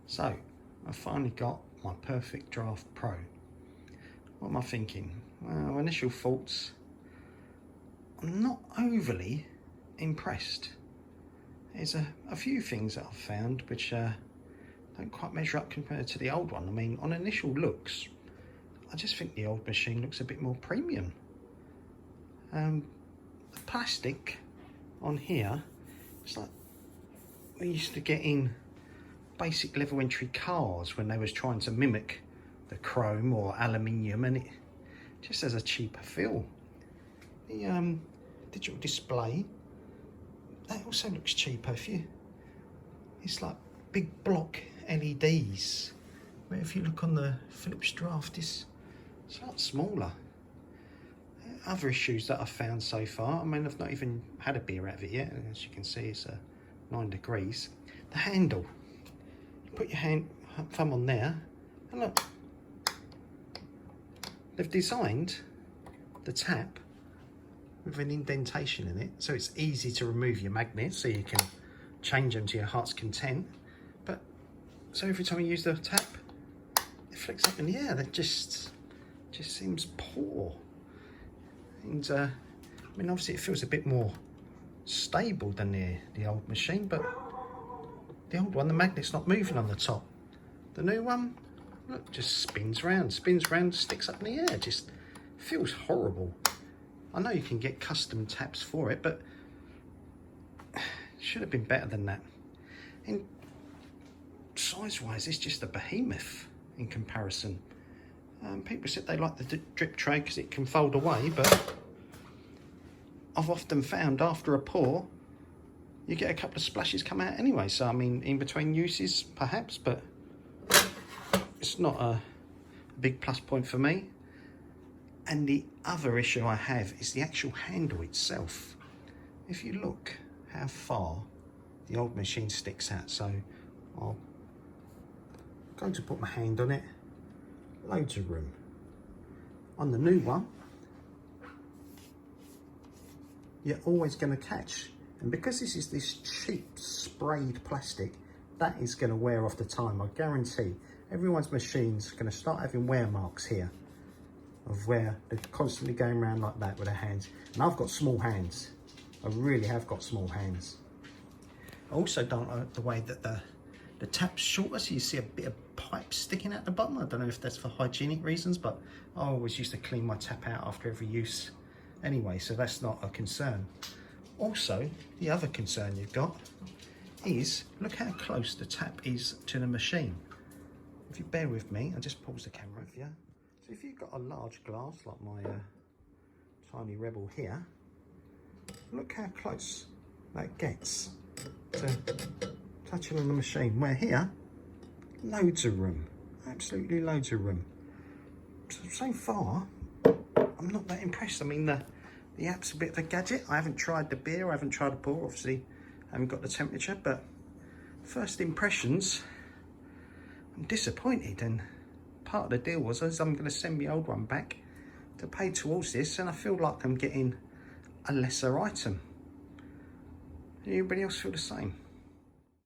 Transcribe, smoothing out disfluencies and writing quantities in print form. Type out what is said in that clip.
So, I finally got my PerfectDraft Pro. What am I thinking? Well, initial thoughts, I'm not overly impressed. There's a few things that I've found which don't quite measure up compared to the old one. I mean, on initial looks, I just think the old machine looks a bit more premium. The plastic on here, it's like we used to get in basic level entry cars when they was trying to mimic the chrome or aluminium, and it just has a cheaper feel. The digital display, that also looks cheaper. It's like big block LEDs, but if you look on the Philips Draft, it's a lot smaller. Other issues that I've found so far, I mean, I've not even had a beer out of it yet, and as you can see, it's 9 degrees. The handle, you put your thumb on there, and look, they've designed the tap with an indentation in it, so it's easy to remove your magnets, so you can change them to your heart's content. But so every time you use the tap, it flicks up in the air. That just seems poor. And I mean, obviously it feels a bit more stable than the old machine, but the old one, the magnet's not moving on the top. The new one, look, just spins round, sticks up in the air. Just feels horrible. I know you can get custom taps for it, but it should have been better than that. And size-wise, it's just a behemoth in comparison. People said they like the drip tray because it can fold away, but I've often found after a pour, you get a couple of splashes come out anyway. So I mean, in between uses, perhaps, but it's not a big plus point for me. And the other issue I have is the actual handle itself. If you look how far the old machine sticks out, so I'm going to put my hand on it. Loads of room. On the new one, you're always going to catch, and because this is this cheap sprayed plastic, that is going to wear off the time. I guarantee everyone's machine's going to start having wear marks here of where they're constantly going around like that with their hands. And I've got small hands. I really have got small hands. I also don't like the way that the tap's shorter, so you see a bit of pipe sticking out the bottom. I don't know if that's for hygienic reasons, but I always used to clean my tap out after every use anyway, so that's not a concern. Also, the other concern you've got is, look how close the tap is to the machine. If you bear with me, I'll just pause the camera for you. So if you've got a large glass like my tiny Rebel here, look how close that gets to touching on the machine, where here, loads of room, absolutely loads of room. So far, I'm not that impressed. I mean, the app's a bit of a gadget. I haven't tried the beer, I haven't tried the pour, obviously I haven't got the temperature, but first impressions, I'm disappointed. And part of the deal was I'm going to send my old one back to pay towards this, and I feel like I'm getting a lesser item. Anybody else feel the same?